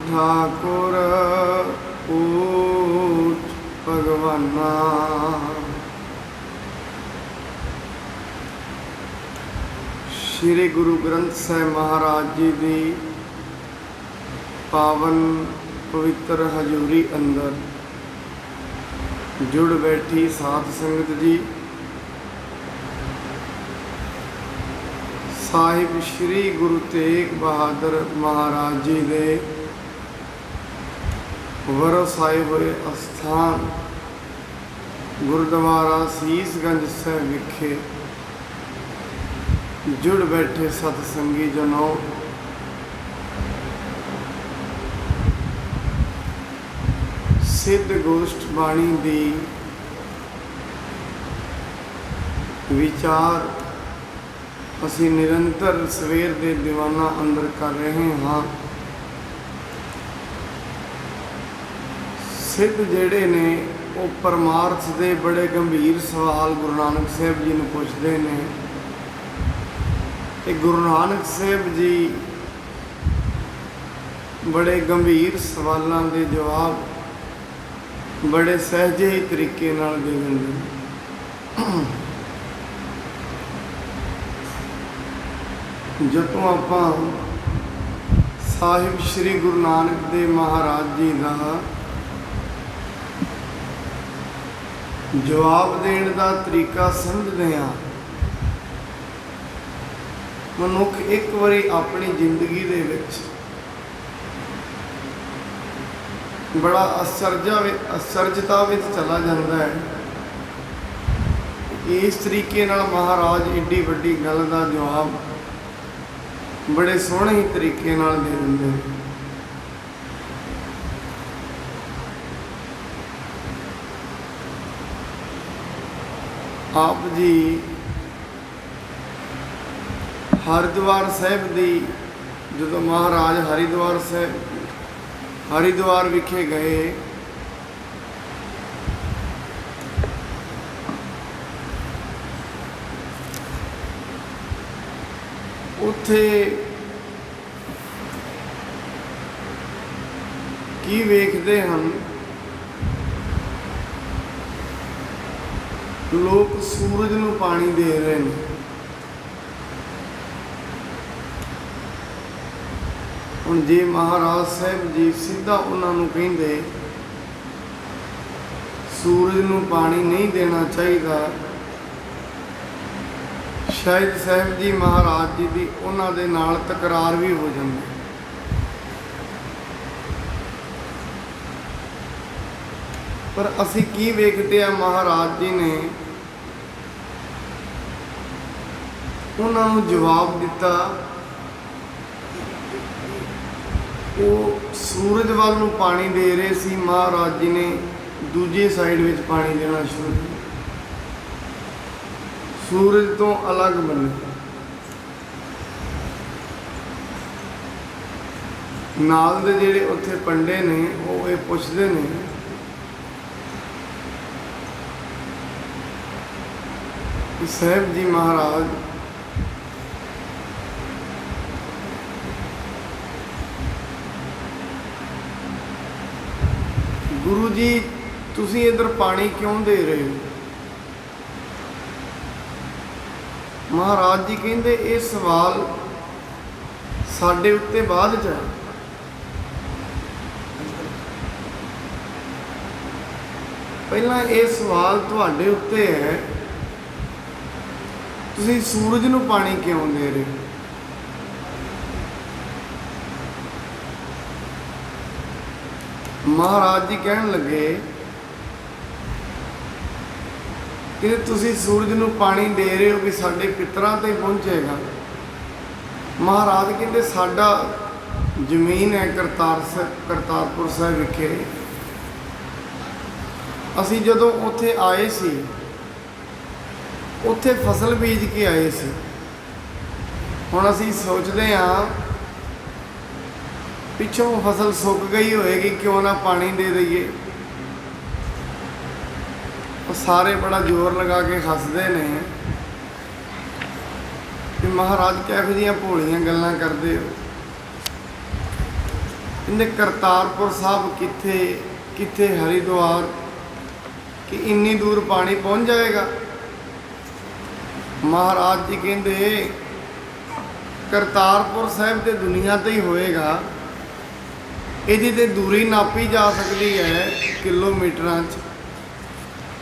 ठाकुर ऊच भगवाना। श्री गुरु ग्रंथ साहिब महाराज जी की पावन पवित्र हजूरी अंदर जुड़ बैठी साध संगत जी, साहिब श्री गुरु तेग बहादुर महाराज जी के वरसाए हुए अस्थान गुरुद्वारा सीसगंज साहिब विखे जुड़ बैठे सतसंगी जनों, सिद्ध गोष्ठ बाणी दी विचार असी निरंतर सवेर के दीवाना अंदर कर रहे हाँ। सिद्ध जेड़े ने वो परमार्थ के बड़े गंभीर सवाल गुरु नानक साहब जी ने पूछते हैं। गुरु नानक साहब जी बड़े गंभीर सवालों के जवाब बड़े सहजे ही तरीके नाल दे देंगे। जदों आपां साहिब श्री गुरु नानक देव महाराज जी का जवाब देने का तरीका समझते हैं, मनुख एक बारी अपनी जिंदगी दे विच बड़ा असरजता में चला जाता है। इस तरीके नाल महाराज एडी वड्डी गल का जवाब बड़े सोहने ही तरीके नाल दे देंगे। आप जी हरिद्वार साहिब दी जो महाराज हरिद्वार विखे गए, उत्थे की वेखते हैं, लोग सूरज नूं पानी दे रहे हैं। हुण जे महाराज साहब जी सीधा उन्होंने कहिंदे सूरज नूं पानी नहीं देना चाहिए, शायद साहब जी महाराज जी की उन्हां दे नाल तकरार भी हो जाती। पर असी की वेखते हैं, महाराज जी ने उन्होंने जवाब दिता, वो सूरज वाल नूं पानी दे रहे सी, महाराज जी ने दूजी साइड में पानी देना शुरू किया, सूरज तो अलग बने। नाल दे जेड़े उत्थे पंडे ने वो ये पुछदे ने कि साहब जी महाराज गुरु जी तुसी इधर पानी क्यों दे रहे हो? महाराज जी कहते ये सवाल साडे उत्ते बाद च है। पहला ये सवाल तुहाडे उत्ते है, तुसी सूरज नूं पानी क्यों दे रहे हो? महाराज जी कहन लगे कि तुसी सूरज नूं पानी दे रहे हो कि साडे पितरां ते पहुँचेगा। महाराज कहते साडा जमीन है करतारपुर साहिब विखे, असी जदों उत्थे आए सी उत्थे फसल बीज के आए सी। हुण असी सोचते हाँ पिछों फसल सुक गई होएगी, क्यों ना पानी दे दईए। सारे बड़ा जोर लगा के हसते हैं कि महाराज किहो जिहियां भोलियां गल्लां करदे हो। ਕਹਿੰਦੇ ਕਰਤਾਰਪੁਰ ਸਾਹਿਬ ਕਿੱਥੇ, ਕਿੱਥੇ ਹਰਿਦੁਆਰ, ਕਿ ਇੰਨੀ ਦੂਰ ਪਾਣੀ ਪਹੁੰਚ ਜਾਏਗਾ। ਮਹਾਰਾਜ ਜੀ ਕਹਿੰਦੇ ਕਰਤਾਰਪੁਰ ਸਾਹਿਬ ਤੇ ਦੁਨੀਆ ਤੇ ਹੀ ਹੋਏਗਾ, ਇਹਦੀ ਤੇ ਦੂਰੀ ਨਾਪੀ ਜਾ ਸਕਦੀ ਹੈ ਕਿਲੋਮੀਟਰਾਂ 'ਚ,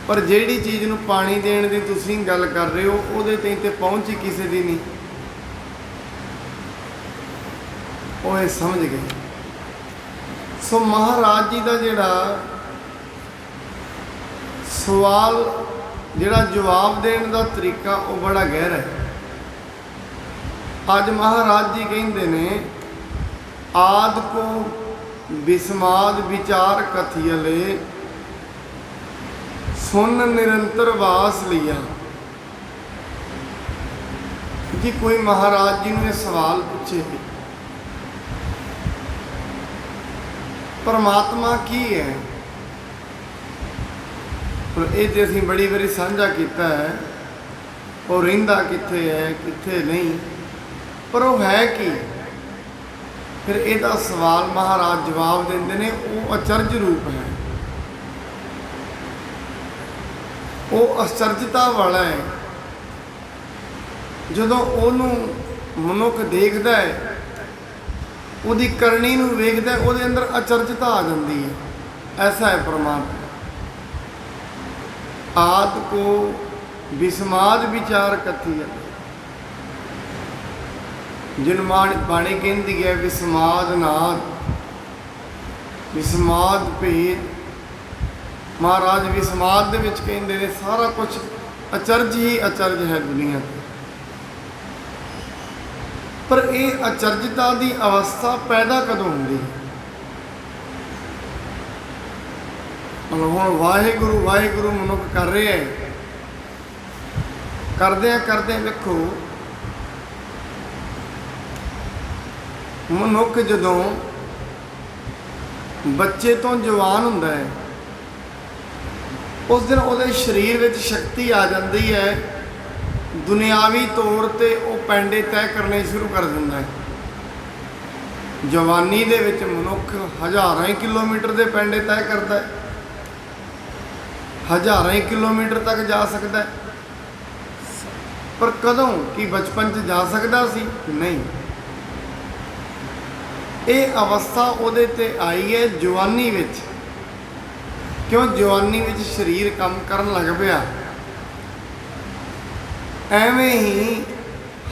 ਪਰ ਜਿਹੜੀ ਚੀਜ਼ ਨੂੰ ਪਾਣੀ ਦੇਣ ਦੀ ਤੁਸੀਂ ਗੱਲ ਕਰ ਰਹੇ ਹੋ ਉਹਦੇ ਤੇ ਪਹੁੰਚ ਹੀ ਕਿਸੇ ਦੀ ਨਹੀਂ। ਉਹ ਇਹ ਸਮਝ ਗਏ। ਸੋ ਮਹਾਰਾਜ ਜੀ ਦਾ ਜਿਹੜਾ ਸਵਾਲ, ਜਿਹੜਾ ਜਵਾਬ ਦੇਣ ਦਾ ਤਰੀਕਾ ਉਹ ਬੜਾ ਗਹਿਰਾ ਹੈ। ਅੱਜ ਮਹਾਰਾਜ ਜੀ ਕਹਿੰਦੇ ਨੇ ਆਦ ਕੋ ਵਿਸਮਾਦ ਵਿਚਾਰ ਕਥਿਅਲੇ ਸੁਨ ਨਿਰੰਤਰ ਵਾਸ ਲਿਆ। ਜੀ ਕੋਈ ਮਹਾਰਾਜ ਜੀ ਨੂੰ ਇਹ ਸਵਾਲ ਪੁੱਛੇ ਪਰਮਾਤਮਾ ਕੀ ਹੈ, ਪਰ ਇਹ ਤੇ ਅਸੀਂ ਬੜੀ ਵਾਰੀ ਸਾਂਝਾ ਕੀਤਾ ਹੈ, ਉਹ ਰਹਿੰਦਾ ਕਿੱਥੇ ਹੈ ਕਿੱਥੇ ਨਹੀਂ, ਪਰ ਉਹ ਹੈ ਕੀ। ਫਿਰ ਇਹਦਾ ਸਵਾਲ ਮਹਾਰਾਜ ਜਵਾਬ ਦਿੰਦੇ ਨੇ, ਉਹ ਅਚਰਜ ਰੂਪ ਹੈ, ਉਹ ਅਚਰਜਤਾ ਵਾਲਾ ਹੈ। ਜਦੋਂ ਉਹਨੂੰ ਮਨੁੱਖ ਦੇਖਦਾ ਹੈ, ਉਹਦੀ ਕਰਨੀ ਨੂੰ ਵੇਖਦਾ, ਉਹਦੇ ਅੰਦਰ ਅਚਰਜਤਾ ਆ ਜਾਂਦੀ ਹੈ। ਐਸਾ ਹੈ ਪਰਮਾਤਮਾ। ਆਦ ਕੋ ਵਿਸਮਾਦ ਵਿਚਾਰ ਕਥੀ ਹੈ, ਜਿਨਮਾਨ ਬਾਣੀ ਕਹਿੰਦੀ ਹੈ ਵਿਸਮਾਦ ਨਾਦ, ਵਿਸਮਾਦ ਭੇਦ। ਮਹਾਰਾਜ ਵਿਸਮਾਦ ਦੇ ਵਿੱਚ ਕਹਿੰਦੇ ਨੇ ਸਾਰਾ ਕੁਝ ਅਚਰਜ ਹੀ ਅਚਰਜ ਹੈ ਦੁਨੀਆ ਤੇ। ਪਰ ਇਹ ਅਚਰਜਤਾ ਦੀ ਅਵਸਥਾ ਪੈਦਾ ਕਦੋਂ ਹੁੰਦੀ ਹੈ? ਹੁਣ ਵਾਹਿਗੁਰੂ ਵਾਹਿਗੁਰੂ ਮਨੁੱਖ ਕਰ ਰਿਹਾ ਹੈ, ਕਰਦਿਆਂ ਵੇਖੋ ਮਨੁੱਖ ਜਦੋਂ ਬੱਚੇ ਤੋਂ ਜਵਾਨ ਹੁੰਦਾ ਹੈ, ਉਸ ਦਿਨ ਉਹਦੇ ਸਰੀਰ ਵਿੱਚ ਸ਼ਕਤੀ ਆ ਜਾਂਦੀ ਹੈ, ਦੁਨਿਆਵੀ ਤੌਰ ਤੇ ਉਹ ਪੈਂਡੇ ਤੈਅ ਕਰਨੇ ਸ਼ੁਰੂ ਕਰ ਦਿੰਦਾ ਹੈ। ਜਵਾਨੀ ਦੇ ਵਿੱਚ ਮਨੁੱਖ ਹਜ਼ਾਰਾਂ ਹੀ ਕਿਲੋਮੀਟਰ ਦੇ ਪੈਂਡੇ ਤੈਅ ਕਰਦਾ ਹੈ, ਹਜ਼ਾਰਾਂ ਹੀ ਕਿਲੋਮੀਟਰ ਤੱਕ ਜਾ ਸਕਦਾ ਹੈ। ਪਰ ਕਦੋਂ ਕਿ ਬਚਪਨ 'ਚ ਜਾ ਸਕਦਾ ਸੀ? ਨਹੀਂ। ਇਹ ਅਵਸਥਾ ਉਹਦੇ ਤੇ ਆਈ ਹੈ ਜਵਾਨੀ ਵਿੱਚ। ਕਿਉਂ? ਜਵਾਨੀ ਵਿੱਚ ਸਰੀਰ ਕੰਮ ਕਰਨ ਲੱਗ ਪਿਆ। ਐਵੇਂ ਹੀ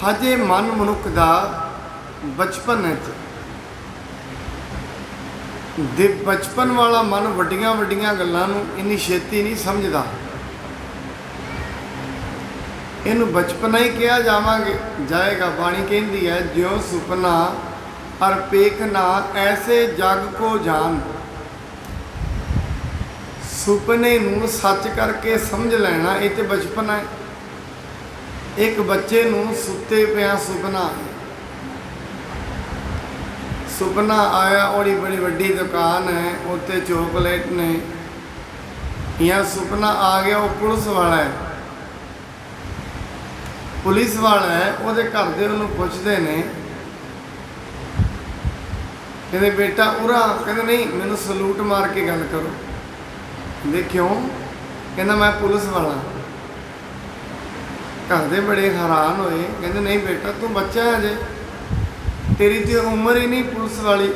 ਹਜੇ ਮਨ ਮਨੁੱਖ ਦਾ ਬਚਪਨ ਹੈ, ਦੇ ਬਚਪਨ ਵਾਲਾ ਮਨ ਵੱਡੀਆਂ ਵੱਡੀਆਂ ਗੱਲਾਂ ਨੂੰ ਇੰਨੀ ਛੇਤੀ ਨਹੀਂ ਸਮਝਦਾ। ਇਹਨੂੰ ਬਚਪਨਾ ਹੀ ਕਿਹਾ ਜਾਏਗਾ। ਬਾਣੀ ਕਹਿੰਦੀ ਹੈ ਜਿਉ ਸੁਪਨਾ ਅਰ ਪੇਖਨਾ ਐਸੇ ਜਗ ਕੋ ਜਾਨ। ਸੁਪਨੇ ਨੂੰ ਸੱਚ ਕਰਕੇ ਸਮਝ ਲੈਣਾ, ਇਹ ਤੇ ਬਚਪਨਾ ਹੈ। ਇੱਕ ਬੱਚੇ ਨੂੰ ਸੁੱਤੇ ਪਿਆ ਸੁਪਨਾ ਆਇਆ, ਉਹਦੀ ਬੜੀ ਵੱਡੀ ਦੁਕਾਨ ਹੈ, ਉੱਤੇ ਚੋਕਲੇਟ ਨੇ, ਜਾਂ ਸੁਪਨਾ ਆ ਗਿਆ ਉਹ ਪੁਲਿਸ ਵਾਲਾ ਹੈ, ਪੁਲਿਸ ਵਾਲਾ ਹੈ। ਉਹਦੇ ਘਰ ਦੇ ਉਹਨੂੰ ਪੁੱਛਦੇ ਨੇ, ਕਹਿੰਦੇ ਬੇਟਾ ਉਰਾ, ਕਹਿੰਦਾ ਨਹੀਂ ਮੈਨੂੰ ਸਲੂਟ ਮਾਰ ਕੇ ਗੱਲ ਕਰੋ। ਕਹਿੰਦੇ ਕਿਉਂ? ਕਹਿੰਦਾ ਮੈਂ ਪੁਲਿਸ ਵਾਲਾ। ਘਰ ਦੇ ਬੜੇ ਹੈਰਾਨ ਹੋਏ, ਕਹਿੰਦੇ ਨਹੀਂ ਬੇਟਾ ਤੂੰ ਬੱਚਾ ਹੈ ਅਜੇ, ਤੇਰੀ ਤੇ ਉਮਰ ਹੀ ਨਹੀਂ ਪੁਲਿਸ ਵਾਲੀ।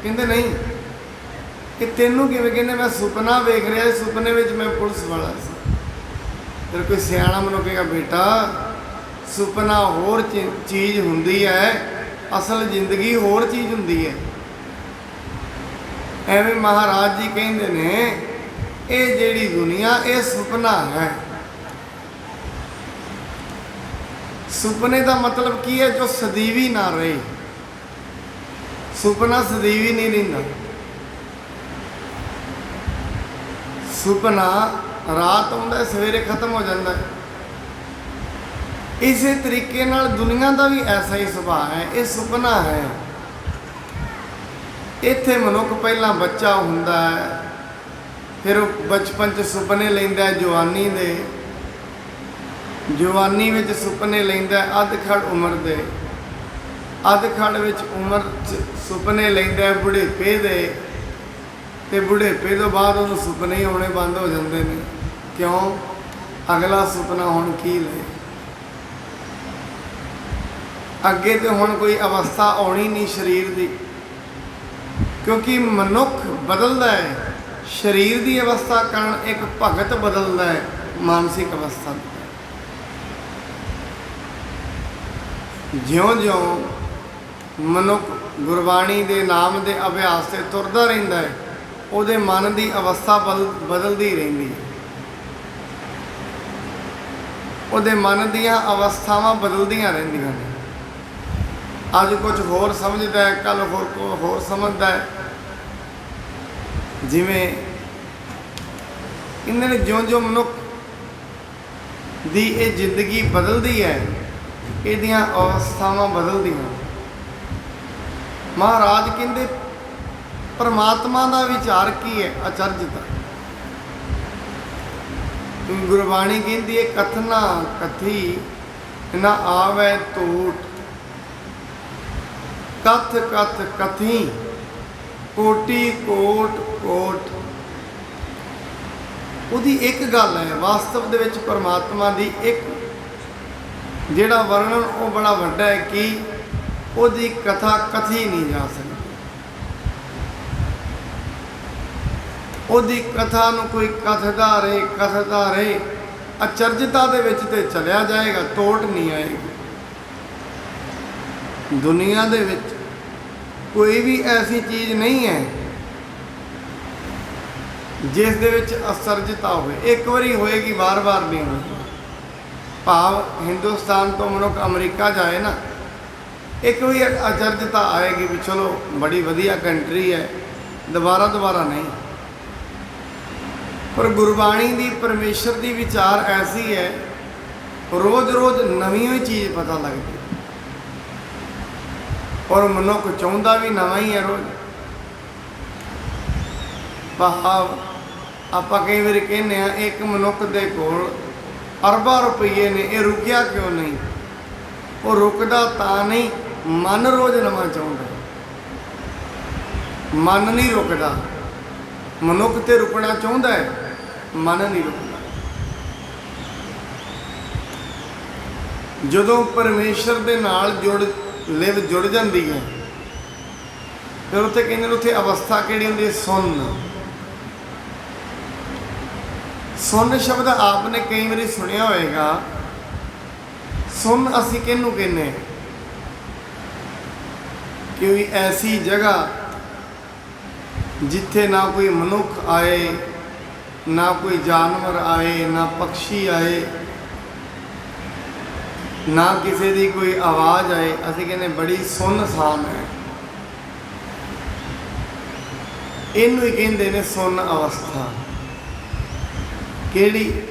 ਕਹਿੰਦੇ ਨਹੀਂ, ਕਿ ਤੈਨੂੰ ਕਿਵੇਂ? ਕਹਿੰਦੇ ਮੈਂ ਸੁਪਨਾ ਵੇਖ ਰਿਹਾ, ਸੁਪਨੇ ਵਿੱਚ ਮੈਂ ਪੁਲਿਸ ਵਾਲਾ ਸੀ। ਫਿਰ ਕੋਈ ਸਿਆਣਾ ਮੈਨੂੰ ਕਹੇਗਾ ਬੇਟਾ ਸੁਪਨਾ ਹੋਰ ਚੀਜ਼ ਹੁੰਦੀ ਹੈ, ਅਸਲ ਜ਼ਿੰਦਗੀ ਹੋਰ ਚੀਜ਼ ਹੁੰਦੀ ਹੈ। ਐਵੇਂ ਮਹਾਰਾਜ ਜੀ ਕਹਿੰਦੇ ਨੇ ਇਹ ਜਿਹੜੀ ਦੁਨੀਆ ਇਹ ਸੁਪਨਾ ਹੈ। ਸੁਪਨੇ ਦਾ ਮਤਲਬ ਕੀ ਹੈ? ਜੋ ਸਦੀਵੀ ਨਾ ਰਹੇ। ਸੁਪਨਾ ਸਦੀਵੀ ਨਹੀਂ ਰਹਿੰਦਾ। ਸੁਪਨਾ ਰਾਤ ਆਉਂਦਾ, ਸਵੇਰੇ ਖਤਮ ਹੋ ਜਾਂਦਾ। ਇਸੇ ਤਰੀਕੇ ਨਾਲ ਦੁਨੀਆ ਦਾ ਵੀ ਐਸਾ ਹੀ ਸੁਭਾਅ ਹੈ। ਇਹ ਸੁਪਨਾ ਹੈ। ਇੱਥੇ ਮਨੁੱਖ ਪਹਿਲਾਂ ਬੱਚਾ ਹੁੰਦਾ ਹੈ, ਫਿਰ ਉਹ ਬਚਪਨ 'ਚ ਸੁਪਨੇ ਲੈਂਦਾ ਹੈ, ਜਵਾਨੀ ਦੇ, ਜਵਾਨੀ ਵਿੱਚ ਸੁਪਨੇ ਲੈਂਦਾ ਅੱਧ ਖੜ ਉਮਰ ਦੇ, ਅੱਧ ਖੜ ਵਿੱਚ ਉਮਰ 'ਚ ਸੁਪਨੇ ਲੈਂਦਾ ਹੈ ਬੁਢੇਪੇ ਦੇ, ਤੇ ਬੁਢੇਪੇ ਤੋਂ ਬਾਅਦ ਉਹਨੂੰ ਸੁਪਨੇ ਹੀ ਆਉਣੇ ਬੰਦ ਹੋ ਜਾਂਦੇ ਨੇ। ਕਿਉਂ? ਅਗਲਾ ਸੁਪਨਾ ਹੁਣ ਕੀ ਲਏ? ਅੱਗੇ ਤੇ ਹੁਣ ਕੋਈ ਅਵਸਥਾ ਆਉਣੀ ਨਹੀਂ ਸਰੀਰ ਦੀ, ਕਿਉਂਕਿ ਮਨੁੱਖ ਬਦਲਦਾ ਹੈ। ਸਰੀਰ ਦੀ ਅਵਸਥਾ ਕਾਰਨ ਇੱਕ ਭਗਤ ਬਦਲਦਾ ਹੈ ਮਾਨਸਿਕ ਅਵਸਥਾ। ਜਿਉਂ-ਜਿਉਂ ਮਨੁੱਖ ਗੁਰਬਾਣੀ ਦੇ ਨਾਮ ਦੇ ਅਭਿਆਸ 'ਤੇ ਤੁਰਦਾ ਰਹਿੰਦਾ ਹੈ, ਉਹਦੇ ਮਨ ਦੀ ਅਵਸਥਾ ਬਦਲਦੀ ਰਹਿੰਦੀ ਹੈ। ਉਹਦੇ ਮਨ ਦੀਆਂ ਅਵਸਥਾਵਾਂ ਬਦਲਦੀਆਂ ਰਹਿੰਦੀਆਂ ਨੇ। ਅੱਜ ਕੁਝ ਹੋਰ ਸਮਝਦਾ ਹੈ, ਕੱਲ੍ਹ ਹੋਰ ਸਮਝਦਾ ਹੈ। ਜਿਵੇਂ ਇਹਨਾਂ ਨੇ ਜਿਉਂ-ਜਿਉਂ ਮਨੁੱਖ ਦੀ ਇਹ ਜ਼ਿੰਦਗੀ ਬਦਲਦੀ ਹੈ, ਇਹਦੀਆਂ ਅਵਸਥਾਵਾਂ ਬਦਲਦੀਆਂ। ਮਹਾਰਾਜ ਕਹਿੰਦੇ ਪਰਮਾਤਮਾ ਦਾ ਵਿਚਾਰ ਕੀ ਹੈ? ਅਚਰਜਤਾ। ਗੁਰਬਾਣੀ ਕਹਿੰਦੀ ਹੈ ਕਥਨਾ ਕਥੀ ਨਾ ਆਵੈ ਟੂਟ, ਕਥ ਕਥ ਕਥੀ ਕੋਟੀ ਕੋਟ ਕੋਟ। ਉਹਦੀ ਇੱਕ ਗੱਲ ਹੈ, ਵਾਸਤਵ ਦੇ ਵਿੱਚ ਪਰਮਾਤਮਾ ਦੀ ਇੱਕ ਜਿਹੜਾ ਵਰਣਨ ਉਹ ਬੜਾ ਵੱਡਾ ਹੈ ਕਿ ਉਹਦੀ ਕਥਾ ਕਥੀ ਨਹੀਂ ਜਾ ਸਕਦੀ। ਉਹਦੀ ਕਥਾ ਨੂੰ ਕੋਈ ਕਥਦਾ ਰਹੇ ਅਚਰਜਤਾ ਦੇ ਵਿੱਚ ਤੇ ਚਲਿਆ ਜਾਏਗਾ, ਤੋੜ ਨਹੀਂ ਆਏਗੀ। ਦੁਨੀਆ ਦੇ ਵਿੱਚ ਕੋਈ ਵੀ ਐਸੀ ਚੀਜ਼ ਨਹੀਂ ਹੈ ਜਿਸ ਦੇ ਵਿੱਚ ਅਚਰਜਤਾ ਹੋਵੇ। ਇੱਕ ਵਾਰੀ ਹੋਏਗੀ, ਵਾਰ-ਵਾਰ ਨਹੀਂ ਹੋਏਗੀ। ਭਾਵ ਹਿੰਦੁਸਤਾਨ ਤੋਂ ਮਨੁੱਖ ਅਮਰੀਕਾ ਜਾਏ ਨਾ, ਇੱਕ ਵਾਰੀ ਅਚਰਜਤਾ ਆਏਗੀ ਵੀ ਚਲੋ ਬੜੀ ਵਧੀਆ ਕੰਟਰੀ ਹੈ, ਦੁਬਾਰਾ ਨਹੀਂ। ਪਰ ਗੁਰਬਾਣੀ ਦੀ ਪਰਮੇਸ਼ਰ ਦੀ ਵਿਚਾਰ ਐਸੀ ਹੈ, ਰੋਜ਼ ਨਵੀਂ ਹੀ ਚੀਜ਼ ਪਤਾ ਲੱਗਦੀ, ਔਰ ਮਨੁੱਖ ਚਾਹੁੰਦਾ ਵੀ ਨਵਾਂ ਹੀ ਹੈ ਰੋਜ਼। ਭਾਵ ਆਪਾਂ ਕਈ ਵਾਰੀ ਕਹਿੰਦੇ ਹਾਂ ਇੱਕ ਮਨੁੱਖ ਦੇ ਕੋਲ ਅਰਬਾਂ ਰੁਪਈਏ ਨੇ, ਇਹ ਰੁਕਿਆ ਕਿਉਂ ਨਹੀਂ? ਉਹ ਰੁਕਦਾ ਤਾਂ ਨਹੀਂ, ਮਨ ਰੋਜ਼ ਨਵਾਂ ਚਾਹੁੰਦਾ। ਮਨ ਨਹੀਂ ਰੁਕਦਾ। ਮਨੁੱਖ ਤੇ ਰੁਕਣਾ ਚਾਹੁੰਦਾ ਹੈ, ਮਨ ਨਹੀਂ ਰੁਕਦਾ। ਜਦੋਂ ਪਰਮੇਸ਼ਰ ਦੇ ਨਾਲ ਲਿਵ ਜੁੜ ਜਾਂਦੀ ਹੈ, ਫਿਰ ਉੱਥੇ ਕਹਿੰਦੇ ਨੇ ਉੱਥੇ ਅਵਸਥਾ ਕਿਹੜੀ ਹੁੰਦੀ ਹੈ? ਸੁਣ ਸ਼ਬਦ ਆਪ ਨੇ ਕਈ ਵਾਰੀ ਸੁਣਿਆ ਹੋਏਗਾ। ਸੁਣ ਅਸੀਂ ਕਿਹਨੂੰ ਕਹਿੰਦੇ ਹਾਂ? ਕੋਈ ਐਸੀ ਜਗ੍ਹਾ ਜਿੱਥੇ ਨਾ ਕੋਈ ਮਨੁੱਖ ਆਏ, ਨਾ ਕੋਈ ਜਾਨਵਰ ਆਏ, ਨਾ ਪੰਛੀ ਆਏ, ਨਾ ਕਿਸੇ ਦੀ ਕੋਈ ਆਵਾਜ਼ ਆਏ, ਅਸੀਂ ਕਹਿੰਦੇ ਬੜੀ ਸੁੰਨਸਾਨ ਹੈ। ਇਹਨੂੰ ਹੀ ਕਹਿੰਦੇ ਨੇ ਸੁੰਨ ਅਵਸਥਾ। ਕਿਹੜੀ?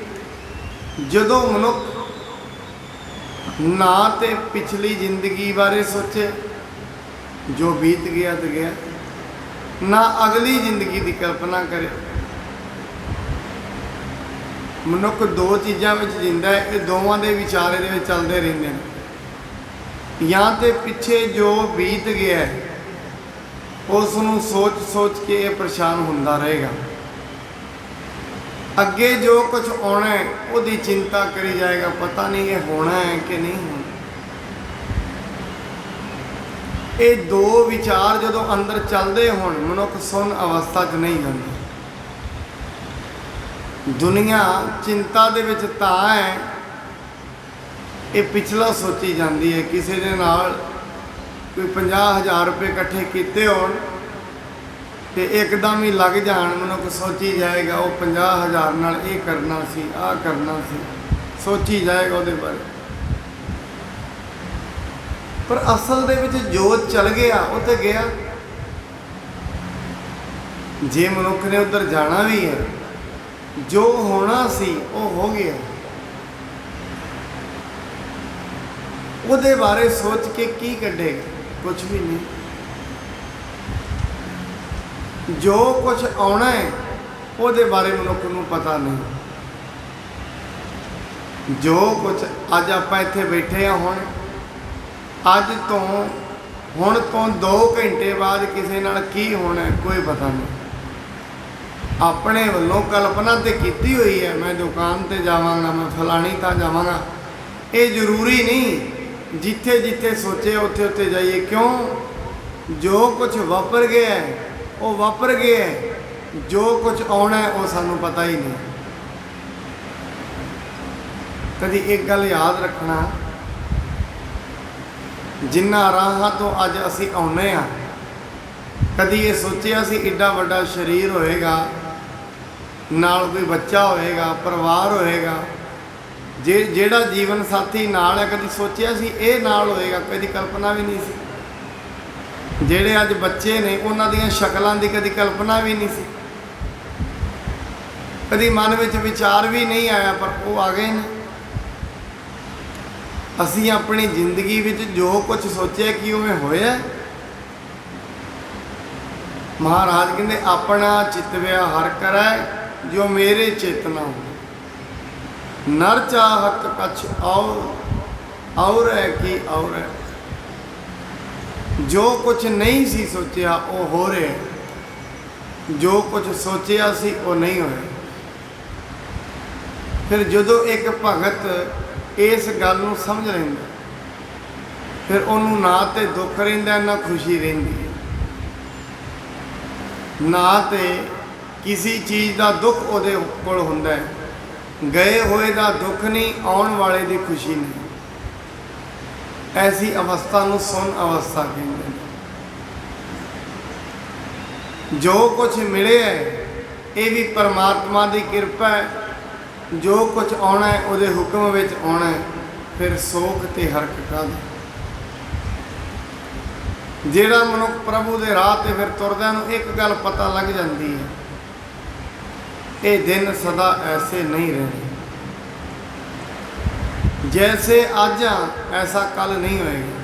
ਜਦੋਂ ਮਨੁੱਖ ਨਾ ਤੇ ਪਿਛਲੀ ਜ਼ਿੰਦਗੀ ਬਾਰੇ ਸੋਚੇ ਜੋ ਬੀਤ ਗਿਆ ਤੇ ਗਿਆ, ਨਾ ਅਗਲੀ ਜ਼ਿੰਦਗੀ ਦੀ ਕਲਪਨਾ ਕਰੇ। ਮਨੁੱਖ ਦੋ ਚੀਜ਼ਾਂ ਵਿੱਚ ਜਿੰਦਾ ਹੈ, ਇਹ ਦੋਵਾਂ ਦੇ ਵਿਚਾਰੇ ਦੇ ਵਿੱਚ ਚੱਲਦੇ ਰਹਿੰਦੇ ਨੇ। ਜਾਂ ਤੇ ਪਿੱਛੇ ਜੋ ਬੀਤ ਗਿਆ ਉਸ ਨੂੰ ਸੋਚ ਕੇ ਇਹ ਪਰੇਸ਼ਾਨ ਹੁੰਦਾ ਰਹੇਗਾ, ਅੱਗੇ ਜੋ ਕੁਝ ਆਉਣਾ ਹੈ ਉਹਦੀ ਚਿੰਤਾ ਕਰੀ ਜਾਏਗਾ, ਪਤਾ ਨਹੀਂ ਇਹ ਹੋਣਾ ਹੈ ਕਿ ਨਹੀਂ ਹੋਣਾ। ਇਹ ਦੋ ਵਿਚਾਰ ਜਦੋਂ ਅੰਦਰ ਚੱਲਦੇ ਹੋਣ, ਮਨੁੱਖ ਸੁੰਨ ਅਵਸਥਾ 'ਚ ਨਹੀਂ ਜਾਂਦਾ। ਦੁਨੀਆ ਚਿੰਤਾ ਦੇ ਵਿੱਚ ਤਾਂ ਹੈ, ਇਹ ਪਿਛਲਾ ਸੋਚੀ ਜਾਂਦੀ ਹੈ। ਕਿਸੇ ਦੇ ਨਾਲ ਕੋਈ 50,000 ਰੁਪਏ ਇਕੱਠੇ ਕੀਤੇ ਹੋਣ ਤੇ ਇੱਕਦਮ ਹੀ ਲੱਗ ਜਾਣ, ਮਨੁੱਖ ਸੋਚੀ ਜਾਏਗਾ ਉਹ 50,000 ਨਾਲ ਇਹ ਕਰਨਾ ਸੀ, ਆਹ ਕਰਨਾ ਸੀ, ਸੋਚੀ ਜਾਏਗਾ ਉਹਦੇ ਬਾਰੇ। ਪਰ ਅਸਲ ਦੇ ਵਿੱਚ ਜੋ ਚਲ ਗਿਆ ਉਹ ਤੇ ਗਿਆ। ਜੇ ਮਨੁੱਖ ਨੇ ਉੱਧਰ ਜਾਣਾ ਵੀ ਹੈ, ਜੋ ਹੋਣਾ ਸੀ ਉਹ ਹੋ ਗਿਆ। ਉਹਦੇ ਬਾਰੇ ਸੋਚ ਕੇ ਕੀ ਕੱਢੇਗਾ? ਕੁਝ ਵੀ ਨਹੀਂ। ਜੋ ਕੁਝ ਆਉਣਾ ਹੈ ਉਹਦੇ ਬਾਰੇ ਮਨੁੱਖ ਨੂੰ ਪਤਾ ਨਹੀਂ। ਜੋ ਕੁਝ ਅੱਜ ਆਪਾਂ ਇੱਥੇ ਬੈਠੇ ਹਾਂ, ਹੁਣ ਅੱਜ ਤੋਂ ਹੁਣ ਤੋਂ 2 ਘੰਟੇ ਬਾਅਦ ਕਿਸੇ ਨਾਲ ਕੀ ਹੋਣਾ ਕੋਈ ਪਤਾ ਨਹੀਂ। ਆਪਣੇ ਵੱਲੋਂ ਕਲਪਨਾ ਤੇ ਕੀਤੀ ਹੋਈ ਹੈ, ਮੈਂ ਦੁਕਾਨ ਤੇ ਜਾਵਾਂਗਾ, ਮੈਂ ਫਲਾਣੀ ਤਾਂ ਜਾਵਾਂਗਾ। ਇਹ ਜ਼ਰੂਰੀ ਨਹੀਂ ਜਿੱਥੇ ਜਿੱਥੇ ਸੋਚੇ ਉੱਥੇ ਉੱਥੇ ਜਾਈਏ। ਕਿਉਂ? ਜੋ ਕੁਝ ਵਾਪਰ ਗਿਆ ਉਹ ਵਾਪਰ ਗਿਆ, ਜੋ ਕੁਝ ਆਉਣਾ ਉਹ ਸਾਨੂੰ ਪਤਾ ਹੀ ਨਹੀਂ। ਕਦੀ ਇੱਕ ਗੱਲ ਯਾਦ ਰੱਖਣਾ, ਜਿਨ੍ਹਾਂ ਰਾਹਾਂ ਤੋਂ ਅੱਜ ਅਸੀਂ ਆਉਂਦੇ ਹਾਂ, ਕਦੀ ਇਹ ਸੋਚਿਆ ਸੀ ਏਡਾ ਵੱਡਾ ਸਰੀਰ ਹੋਏਗਾ, ਨਾਲ ਕੋਈ ਬੱਚਾ ਹੋਏਗਾ, ਪਰਿਵਾਰ ਹੋਏਗਾ, ਜਿਹੜਾ ਜੀਵਨ ਸਾਥੀ ਨਾਲ ਹੈ, ਕਦੀ ਸੋਚਿਆ ਸੀ ਇਹ ਨਾਲ ਹੋਏਗਾ? ਕਦੀ ਕਲਪਨਾ ਵੀ ਨਹੀਂ ਸੀ। ਜਿਹੜੇ ਅੱਜ ਬੱਚੇ ਨੇ ਉਹਨਾਂ ਦੀਆਂ ਸ਼ਕਲਾਂ ਦੀ ਕਦੀ ਕਲਪਨਾ ਵੀ ਨਹੀਂ ਸੀ, ਕਦੀ ਮਨ ਵਿੱਚ ਵਿਚਾਰ ਵੀ ਨਹੀਂ ਆਇਆ, ਪਰ ਉਹ ਆ ਗਏ ਨੇ। ਅਸੀਂ ਆਪਣੀ ਜ਼ਿੰਦਗੀ ਵਿੱਚ ਜੋ ਕੁਝ ਸੋਚਿਆ ਕਿ ਉਵੇਂ ਹੋਇਆ। ਮਹਾਰਾਜ ਕਹਿੰਦੇ ਆਪਣਾ ਚਿਤਵਿਆ ਹਰ ਕਰੈ ਜੋ ਮੇਰੇ ਚੇਤਨਾ ਹੋ, ਨਰ ਚਾਹਤ ਕਛ ਔਰ ਹੈ ਕੀ ਔਰ ਹੈ। ਜੋ ਕੁਝ ਨਹੀਂ ਸੀ ਸੋਚਿਆ ਉਹ ਹੋ ਰਿਹਾ, ਜੋ ਕੁਝ ਸੋਚਿਆ ਸੀ ਉਹ ਨਹੀਂ ਹੋਇਆ। ਫਿਰ ਜਦੋਂ ਇੱਕ ਭਗਤ ਇਸ ਗੱਲ ਨੂੰ ਸਮਝ ਲੈਂਦਾ, ਫਿਰ ਉਹਨੂੰ ਨਾ ਤੇ ਦੁੱਖ ਰਹਿੰਦਾ ਨਾ ਖੁਸ਼ੀ ਰਹਿੰਦੀ ਹੈ, ਨਾ ਤੇ ਕਿਸੇ ਚੀਜ਼ ਦਾ ਦੁੱਖ ਉਹਦੇ ਕੋਲ ਹੁੰਦਾ ਹੈ। ਗਏ ਹੋਏ ਦਾ ਦੁੱਖ ਨਹੀਂ, ਆਉਣ ਵਾਲੇ ਦੀ ਖੁਸ਼ੀ ਨਹੀਂ। ਐਸੀ ਅਵਸਥਾ ਨੂੰ ਸੁੰਨ ਅਵਸਥਾ ਕਹਿੰਦੇ ਨੇ। ਜੋ ਕੁਝ ਮਿਲਿਆ ਇਹ ਵੀ ਪਰਮਾਤਮਾ ਦੀ ਕਿਰਪਾ ਹੈ। ਜੋ ਕੁਝ ਆਉਣਾ ਹੈ ਉਹਦੇ ਹੁਕਮ ਵਿੱਚ ਆਉਣਾ ਹੈ। ਫਿਰ ਸੋਖ ਤੇ ਹਰਕਤ ਕਾਹਦੀ। ਜਿਹੜਾ ਮਨੁੱਖ ਪ੍ਰਭੂ ਦੇ ਰਾਹ ਤੇ ਫਿਰ ਤੁਰਦਿਆਂ ਨੂੰ ਇੱਕ ਗੱਲ ਪਤਾ ਲੱਗ ਜਾਂਦੀ ਹੈ, ਇਹ ਦਿਨ ਸਦਾ ਐਸੇ ਨਹੀਂ ਰਹਿਣੇ। ਜੈਸੇ ਅੱਜ ਐਸਾ ਕੱਲ ਨਹੀਂ ਹੋਏਗਾ,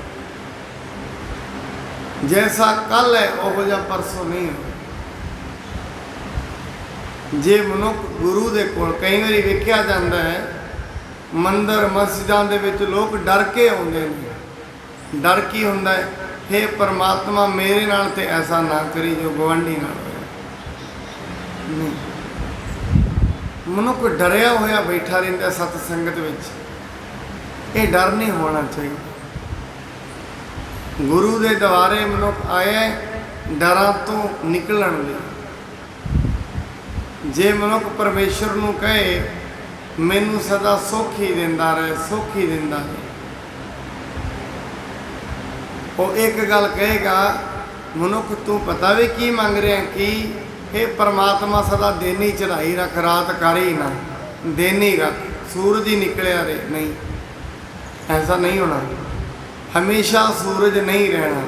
ਜੈਸਾ ਕੱਲ ਹੈ ਉਹੋ ਜਿਹਾ ਪਰਸੋਂ ਨਹੀਂ ਹੋਏਗਾ। ਜੇ ਮਨੁੱਖ ਗੁਰੂ ਦੇ ਕੋਲ, ਕਈ ਵਾਰੀ ਵੇਖਿਆ ਜਾਂਦਾ ਹੈ ਮੰਦਰ ਮਸਜਿਦਾਂ ਦੇ ਵਿੱਚ ਲੋਕ ਡਰ ਕੇ ਆਉਂਦੇ ਨੇ। ਡਰ ਕੀ ਹੁੰਦਾ ਹੈ? ਹੇ ਪਰਮਾਤਮਾ ਮੇਰੇ ਨਾਲ ਤੇ ਐਸਾ ਨਾ ਕਰੀ ਜੋ ਗੁਆਂਢੀ ਨਾਲ ਹੋਇਆ। ਨਹੀਂ, ਮਨੁੱਖ ਡਰਿਆ ਹੋਇਆ ਬੈਠਾ ਰਹਿੰਦਾ ਸਤ ਸੰਗਤ ਵਿੱਚ। ਇਹ ਡਰ ਨਹੀਂ ਹੋਣਾ ਚਾਹੀਦਾ। ਗੁਰੂ ਦੇ ਦੁਆਰੇ ਮਨੁੱਖ ਆਇਆ ਡਰਾਂ ਤੋਂ ਨਿਕਲਣ ਲਈ। ਜੇ ਮਨੁੱਖ ਪਰਮੇਸ਼ਰ ਨੂੰ ਕਹੇ ਮੈਨੂੰ ਸਦਾ ਸੁੱਖ ਹੀ ਦਿੰਦਾ ਰਹੇ, ਸੁੱਖ ਹੀ ਦਿੰਦਾ ਰਹੇ, ਉਹ ਇੱਕ ਗੱਲ ਕਹੇਗਾ, ਮਨੁੱਖ ਤੂੰ ਪਤਾ ਵੀ ਕੀ ਮੰਗ ਰਿਹਾ? ਕੀ ਇਹ ਪਰਮਾਤਮਾ ਸਦਾ ਦਿਨ ਹੀ ਚੜ੍ਹਾਈ ਰੱਖ, ਰਾਤ ਕਰ ਹੀ ਨਾ, ਦਿਨ ਹੀ ਰੱਖ, ਸੂਰਜ ਹੀ ਨਿਕਲਿਆ ਰਹੇ। ਨਹੀਂ, ਐਸਾ ਨਹੀਂ ਹੋਣਾ। ਹਮੇਸ਼ਾ ਸੂਰਜ ਨਹੀਂ ਰਹਿਣਾ,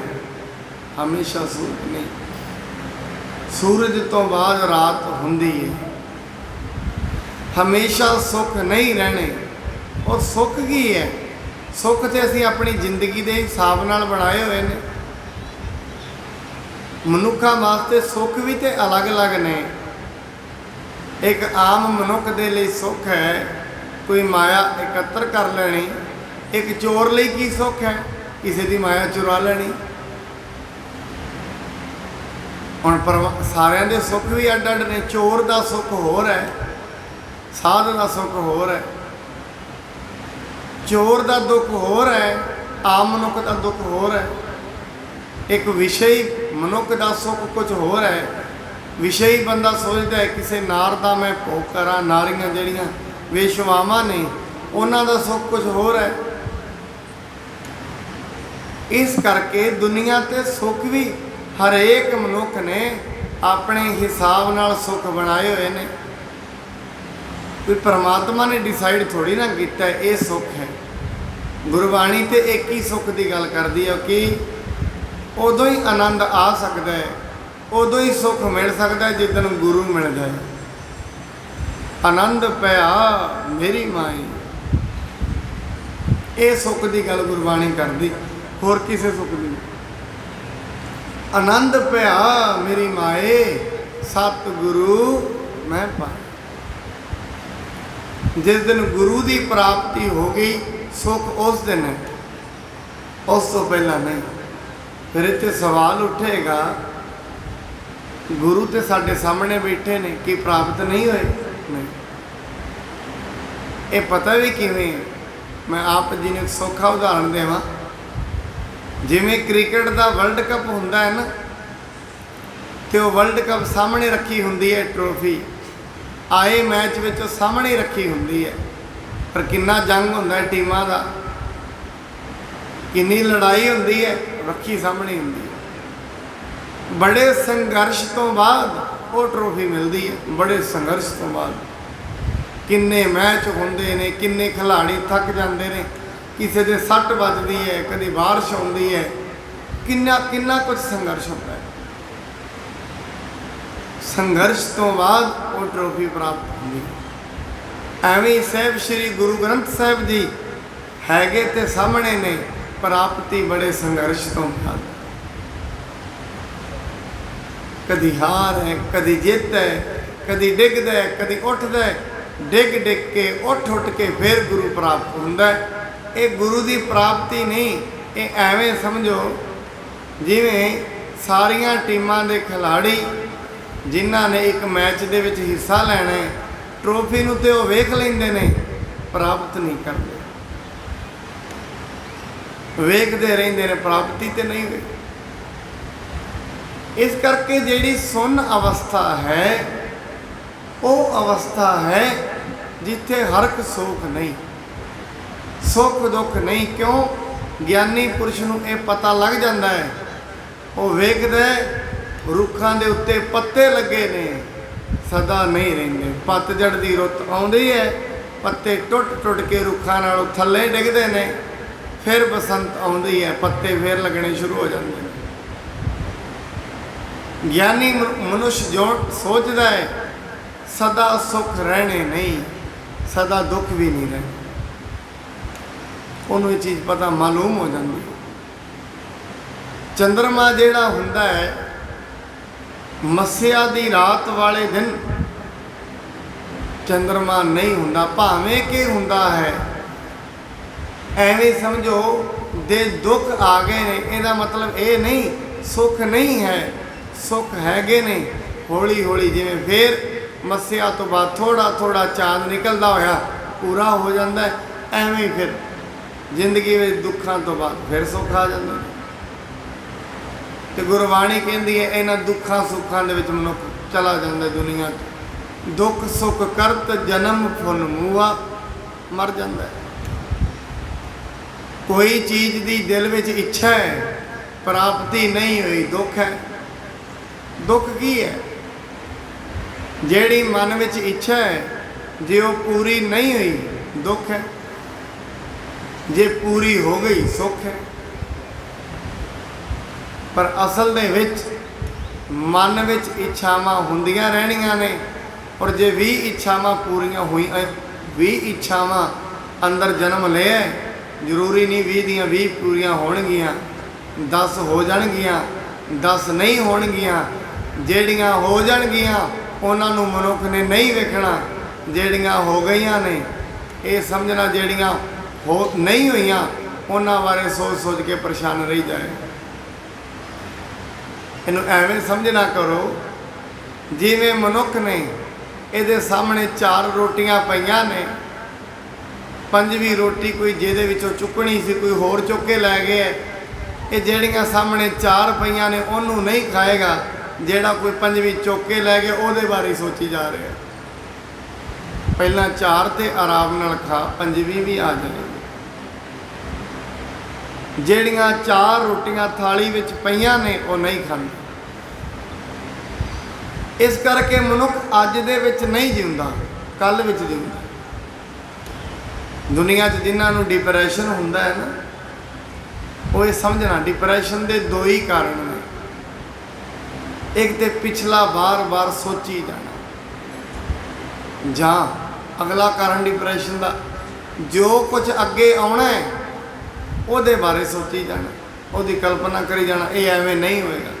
ਹਮੇਸ਼ਾ ਸੂਰਜ ਨਹੀਂ। ਸੂਰਜ ਤੋਂ ਬਾਅਦ ਰਾਤ ਹੁੰਦੀ ਹੈ। ਹਮੇਸ਼ਾ ਸੁੱਖ ਨਹੀਂ ਰਹਿਣੇ। ਔਰ ਸੁੱਖ ਕੀ ਹੈ? ਸੁੱਖ ਤੇ ਅਸੀਂ ਆਪਣੀ ਜ਼ਿੰਦਗੀ ਦੇ ਹਿਸਾਬ ਨਾਲ ਬਣਾਏ ਹੋਏ ਨੇ। ਮਨੁੱਖਾਂ ਵਾਸਤੇ ਸੁੱਖ ਵੀ ਤੇ ਅਲੱਗ-ਅਲੱਗ ਨੇ। ਇੱਕ ਆਮ ਮਨੁੱਖ ਦੇ ਲਈ ਸੁੱਖ ਹੈ ਕੋਈ ਮਾਇਆ ਇਕੱਤਰ ਕਰ ਲੈਣੀ। ਇੱਕ ਚੋਰ ਲਈ ਕੀ ਸੁੱਖ ਹੈ? ਕਿਸੇ ਦੀ ਮਾਇਆ ਚੁਰਾ ਲੈਣੀ। ਹੁਣ ਸਾਰਿਆਂ ਦੇ ਸੁੱਖ ਵੀ ਅੱਡ ਅੱਡ ਨੇ। ਚੋਰ ਦਾ ਸੁੱਖ ਹੋਰ ਹੈ, ਸਾਧ ਦਾ ਸੁੱਖ ਹੋਰ ਹੈ। ਚੋਰ ਦਾ ਦੁੱਖ ਹੋਰ ਹੈ, ਆਮ ਮਨੁੱਖ ਦਾ ਦੁੱਖ ਹੋਰ ਹੈ। ਇੱਕ ਵਿਸ਼ਈ ਮਨੁੱਖ ਦਾ ਸੁੱਖ ਕੁਝ ਹੋਰ ਹੈ। ਵਿਸ਼ਈ ਬੰਦਾ ਸੋਚਦਾ ਹੈ ਕਿਸੇ ਨਾਰ ਦਾ ਮੈਂ ਭੋਗ ਕਰਾਂ। ਨਾਰੀਆਂ ਜਿਹੜੀਆਂ ਵੇਸ਼ਵਾਵਾਂ ਨੇ ਉਹਨਾਂ ਦਾ ਸੁੱਖ ਕੁਝ ਹੋਰ ਹੈ। ਇਸ ਕਰਕੇ ਦੁਨੀਆ ਤੇ ਸੁੱਖ ਵੀ ਹਰੇਕ ਮਨੁੱਖ ਨੇ ਆਪਣੇ ਹਿਸਾਬ ਨਾਲ ਸੁੱਖ ਬਣਾਏ ਹੋਏ ਨੇ। ਕੋਈ ਪਰਮਾਤਮਾ ਨੇ ਡਿਸਾਈਡ ਥੋੜੀ ਨਾ ਕੀਤਾ ਇਹ ਸੁੱਖ ਹੈ। ਗੁਰਬਾਣੀ ਤੇ ਇੱਕ ਹੀ ਸੁੱਖ ਦੀ ਗੱਲ ਕਰਦੀ ਹੈ ਕਿ ਉਦੋਂ ਹੀ ਆਨੰਦ ਆ ਸਕਦਾ ਹੈ, ਉਦੋਂ ਹੀ ਸੁੱਖ ਮਿਲ ਸਕਦਾ ਹੈ ਜਿੱਦਣ ਗੁਰੂ ਮਿਲਦਾ ਹੈ। ਆਨੰਦ ਪਿਆ ਮੇਰੀ ਮਾਈ, ਇਹ ਸੁੱਖ ਦੀ ਗੱਲ ਗੁਰਬਾਣੀ ਕਰਦੀ, ਹੋਰ ਕਿਸੇ ਸੁੱਖ ਦੀ। ਆਨੰਦ ਪਿਆ ਮੇਰੀ ਮਾਏ ਸਤਿਗੁਰੂ ਮੈਂ ਪਾਇਆ। ਜਿਸ ਦਿਨ ਗੁਰੂ ਦੀ ਪ੍ਰਾਪਤੀ ਹੋ ਗਈ ਸੁੱਖ ਉਸ ਦਿਨ ਹੈ, ਉਸ ਤੋਂ ਪਹਿਲਾਂ ਨਹੀਂ। फिर इत्थे सवाल उठेगा, गुरु तो साढ़े सामने बैठे ने, कि प्राप्त नहीं होए? नहीं। ये पता भी किवें है? मैं आप जी ने सौखा उदाहरण देवां। जिवें क्रिकेट का वर्ल्ड कप हुंदा है ना, तो वर्ल्ड कप सामने रखी हुंदी है ट्रॉफी, आए मैच विच सामने रखी हुंदी है, पर कितना जंग हुंदा है टीमां दा, कितनी लड़ाई हुंदी है, रखी सामने हुंदी है। बड़े संघर्ष तो बाद वो ट्रॉफी मिलती है। बड़े संघर्ष तो बाद किन्ने मैच होंदे ने, किन्ने खिलाड़ी थक जाते हैं, किसी दे सट बजती है, कभी बारिश आती है, किन्ना किन्ना कुछ संघर्ष होता है। संघर्ष तो बाद वो ट्रॉफी प्राप्त होती है। एवं साहब श्री गुरु ग्रंथ साहब जी हैगे ते सामने ने, प्राप्ति बड़े संघर्ष तो बाद। कदी हार है, कदी जित है, कदी डिगदा है, कदी उठदा है, डिग डिग के उठ के फिर गुरु प्राप्त होंदा है। ये गुरु की प्राप्ति नहीं, ये एवें समझो जिवें सारियां टीमां दे खिलाड़ी जिन्हां ने एक मैच दे विच हिस्सा लेना है, ट्रॉफी नूं ते वो वेख लैंदे ने, प्राप्त नहीं करते, वेखते रहिंदे ने, प्राप्ति तो नहीं हुई। इस करके जिहड़ी सुन अवस्था है, वो अवस्था है जिथे हरक सुख नहीं, सुख दुख नहीं। क्यों? ज्ञानी पुरुष नूं ये पता लग जाता है, वो वेखदा रुखां दे उत्ते पत्ते लगे ने, सदा नहीं रहिंदे। पतझड़ दी रुत आउंदी है, पत्ते टुट टुट के रुखां नालों थल्ले डिगदे ने, फिर बसंत आउंदी है, पत्ते फिर लगने शुरू हो जाते हैं। ज्ञानी मनुष्य जो सोचता है सदा सुख रहने नहीं, सदा दुख भी नहीं रहने, उन्होंने ये चीज़ पता मालूम हो जाती है। चंद्रमा जिहड़ा हुंदा है, मस्या दी रात वाले दिन चंद्रमा नहीं हुंदा, भावें कि हुंदा है। एवें समझो दे दुख आ गए ने, ਇਹਦਾ मतलब ये नहीं सुख नहीं है, सुख हैगे ने। हौली हौली जिवें फिर मस्या तो बाद थोड़ा थोड़ा चांद निकलता होया पूरा हो जाता है, एवें फिर जिंदगी में दुखों तो बाद फिर सुख आ जाता है। तो गुरबाणी कहती है, इन्हां दुखों सुखों दे विच मनुख चला जाता है दुनिया। दुख सुख करत जन्म फुल मूआ, मर जाता है। कोई चीज़ की दिल में इच्छा है, प्राप्ति नहीं हुई, दुख है। दुख की है? जेड़ी मन में इच्छा है, जे वो पूरी नहीं हुई, दुख है। जे पूरी हो गई, सुख है। पर असल दे विच मन में इच्छावां हुंदियां रहनियां ने, और जे 20 इच्छावां पूरियां हुई, 20 इच्छावां अंदर जन्म लिया, जरूरी नहीं 20 दियां 20 पूरियां होणगियां, 10 हो जाणगियां, 10 नहीं होणगियां। ਜਿਹੜੀਆਂ हो जाणगियां उन्हां नूं मनुख ने नहीं वेखना, ਜਿਹੜੀਆਂ हो गईयां ने ये समझना, ਜਿਹੜੀਆਂ हो नहीं हुईयां उन्हां बारे सोच सोच के परेशान रही जाए। इनू एवें समझना करो जिवें मनुख ने ਇਹਦੇ सामने 4 रोटियां पईयां ने, 5ਵੀਂ रोटी कोई ਜਿਹਦੇ ਵਿੱਚੋਂ चुकनी सी, कोई होर चुक के लै गया। ये ਜਿਹੜੀਆਂ सामने 4 पईयां ने ਉਹਨੂੰ नहीं खाएगा, ਜਿਹੜਾ कोई 5ਵੀਂ चुक के लै गया ਉਹਦੇ बारे सोची जा रहा है। पहला 4 ते आराम नाल खा, 5ਵੀਂ भी आ जाएगी। ਜਿਹੜੀਆਂ 4 रोटियां थाली विच पईयां ने वो नहीं खांदे। इस करके मनुख अज दे विच नहीं जींदा, कल विच जींदा। दुनिया च जिन्हां नूं डिप्रैशन हुंदा है ना, वो ये समझना डिप्रैशन के 2 ही कारण ने। एक तो पिछला बार बार सोची जाना, जां अगला कारण डिप्रैशन का जो कुछ अगे आना है वो बारे सोची जाना, वो कल्पना करी जाना, ये एवें नहीं होएगा।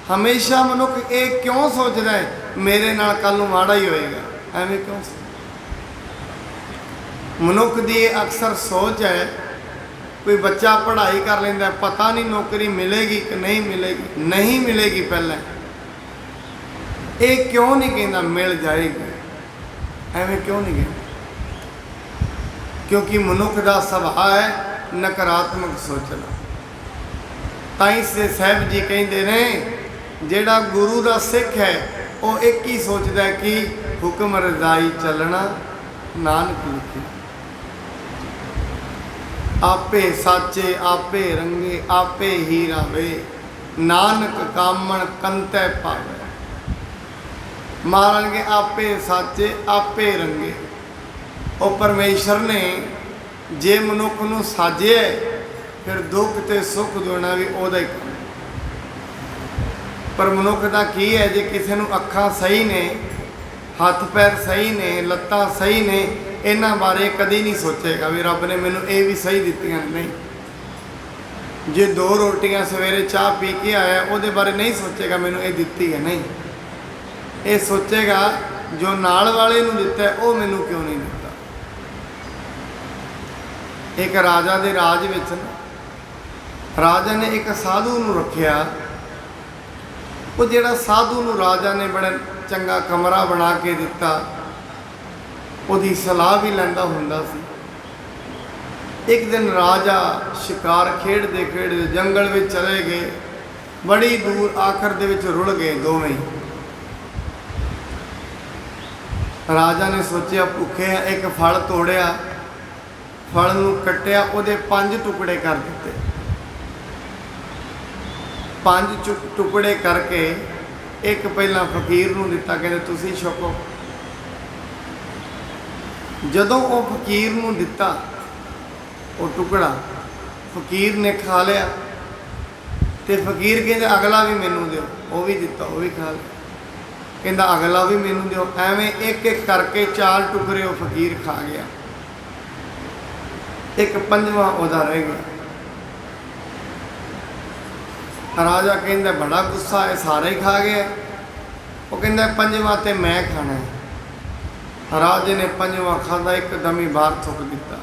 हमेशा मनुख ये क्यों सोचता है मेरे नाल कल नूं माड़ा ही होएगा, एवें क्यों? मनुख की अक्सर सोच है कोई बच्चा पढ़ाई कर लेंदा, पता नहीं नौकरी मिलेगी कि नहीं मिलेगी, नहीं मिलेगी पहले, ये क्यों नहीं कहना मिल जाएगी, एवं क्यों नहीं कहना? क्योंकि मनुख का सुभाव है नकारात्मक सोचना। ताई से साहब जी कहते ने जेड़ा गुरु का सिख है वो एक ही सोचता है कि हुक्म रजाई चलना नानक लिखे, आपे साचे आपे रंगे आपे ही रावे, नानक कामण कंते पावे। महाराज के आपे साचे आपे रंगे, और परमेश्वर ने जे मनुख नूं साजे फिर दुख ते सुख देना भी ओदा ही काम। पर मनुख का की है, जे किसी नूं अखां सही ने, हथ पैर सही ने, लत्तां सही ने, इन्हां बारे कदी नहीं सोचेगा भी रब ने मैनूं ये भी सही दित्तियां नहीं। जे 2 रोटियां सवेरे चाह पी के आया उहदे बारे नहीं सोचेगा मैनूं ये दित्ती है नहीं, ये सोचेगा जो नाल वाले नूं दित्ता है वो मैनूं क्यों नहीं दित्ता। एक राजा दे राज विच राजा ने एक साधु नूं रखिया, वो जिहड़ा साधु नूं राजा ने बड़ा चंगा कमरा बना के दिता, उसकी सलाह भी लैंदा हुंदा सी। एक दिन राजा शिकार खेडते खेडते जंगल में चले गए, बड़ी दूर आखिर दे विच रुल गए दोवें ही। राजा ने सोचा भुखे हैं, एक फल तोड़िया, फल नूं कट्टिया, उहदे 5 टुकड़े कर दिते। 5 टुकड़े करके एक पहला फकीर नूं दिता, कहते तुसीं छको। जदों वो फकीर नूं दिता वो टुकड़ा, फकीर ने खा लिया, तो फकीर कहते अगला भी मैनूं दिओ, वो भी दिता, वो भी खा लिया, कहता अगला भी मैनूं दिओ। एवें एक एक करके 4 टुकड़े वो फकीर खा गया, एक 5वां उहदा रह गया। राजा कहता बड़ा गुस्सा है, सारे ही खा गए। वो कहता 5वां तो मैं खाना है। राजे ने 5वां खादा, एकदम ही बाहर थुक दिता।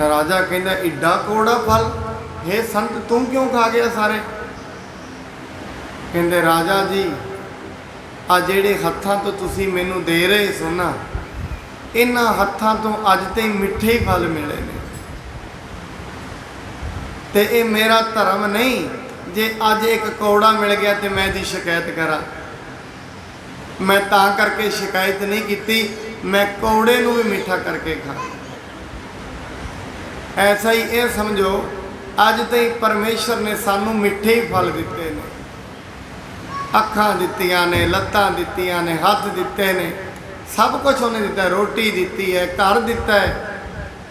राजा कहता एडा कौड़ा फल, हे संत तू क्यों खा गया सारे? कहते राजा जी आ जेड़े हत्थां तो तुसी मैनू दे रहे सो ना, इन्हां हत्थां तो अज ते मिठे ही फल मिले ने, ते ये मेरा धर्म नहीं जे अज एक कौड़ा मिल गया तो मैं दी शिकायत करा। मैं तां करके शिकायत नहीं की, मैं कौड़े नूं भी मीठा करके खा। ऐसा ही ये समझो अज तई परमेश्वर ने सानू मिठे ही फल दिते ने, अखां दित्तियां ने, लत्तां दित्तियां ने, हथ दिते ने, सब कुछ उन्हें दिता है, रोटी दिती है, घर दिता है।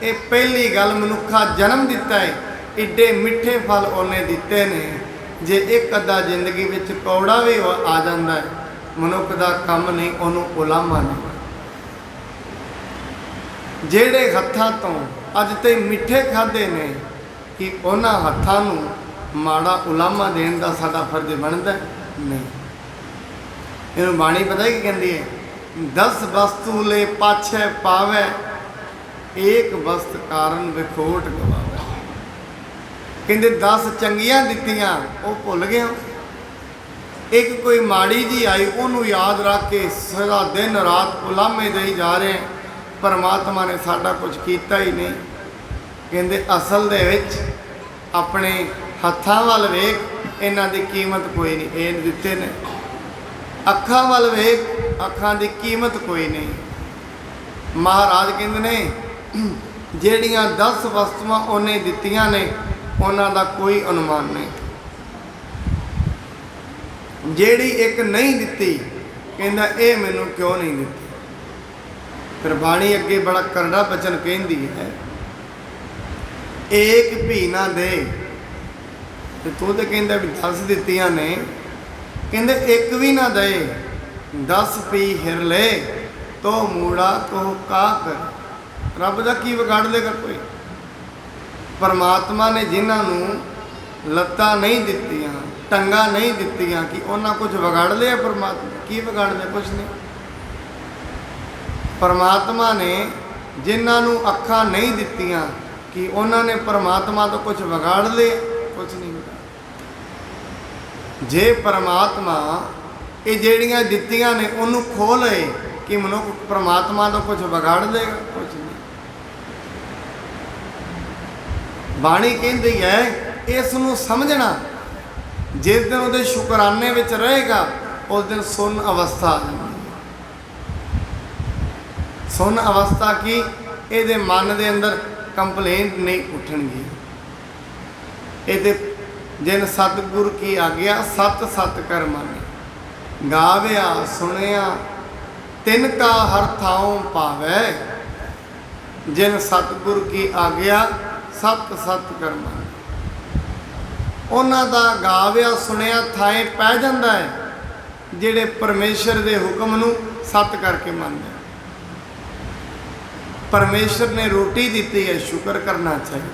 ये पहली गल मनुखा जन्म दिता है, एडे मिठे फल उन्हें दिते ने। जे एक अद्धा जिंदगी विच कौड़ा भी आ जाता है, मनुख का काम नहीं, उन्होंने उलामा नहीं। जेड़े हत्थां तो अज ते मिठे खाधे ने कि उन्हां हत्थां नूं माड़ा उलामा देण दा साडा फर्ज बनता नहीं। इन्हूं बाणी पता की कहती है, 10 वस्तु ले पाछे पावे, एक वस्त कारण विखोट गवावे। कहते 10 चंगियां दित्तियां वो भुल गया, एक कोई माड़ी जी आई उन्होंने याद रख के सारा दिन रात उलामे दे जा रहे हैं, परमात्मा ने साडा कुछ किया ही नहीं। कहते असल दे विच अपने हत्थां वल वेख, इन्हां दी कीमत कोई नहीं, ये दिते ने। अखां वल वेख, अखां दी कीमत कोई नहीं। महाराज कहते ने जेड़ियां 10 वस्तुआं उन्हें दित्तियां ने उन्हां दा कोई अनुमान नहीं। जेड़ी एक नहीं दिती कहता ये मैनू क्यों नहीं दिती। फिर बाणी अगे बड़ा करड़ा बचन कहती है, एक भी ना दे, तो तू तो कहता भी 10 दित्तियां ने, कहते एक भी ना दे, 10 पी हिर ले तो मूड़ा को का कर। रब का की विगाड़ लेगा कोई? परमात्मा ने जिन्होंने लत्तां नहीं दित्तियां, टंगा नहीं दित्तियां, कि उन्हें कुछ विगाड़ लिया? परमात्मा की विगाड़ लिया? कुछ नहीं। परमात्मा ने जिन्होंने अखां नहीं दित्तियां, कि उन्होंने परमात्मा तो कुछ बिगाड़ लिया, कुछ नहीं बिगाड़। जे परमात्मा ये ਜਿਹੜੀਆਂ ਦਿੱਤੀਆਂ ने ਉਹਨੂੰ ਖੋਹ ਲਏ कि मनुख परमात्मा तो कुछ बिगाड़ लेगा, कुछ नहीं। बाणी कहती है इस नूं समझना, जिस दिन ਉਹਦੇ शुकराने विच रहेगा उस दिन सुन अवस्था आ जाती है। सुन अवस्था की ਇਹਦੇ मन के अंदर कंप्लेंट नहीं उठणगी। ਇਹਦੇ जिन सतगुर की आज्ञा सत सत कर माने, गाव्या सुनिया तिनका हर थाओ पावै, जिन सतगुर की आज्ञा सत सत कर माने। उन्हां दा गाव्या सुनिया थाए पै जांदा है जिहड़े परमेश्वर दे हुक्म नूं सत करके मानदे। परमेश्वर ने रोटी दी है, शुक्र करना चाहिए।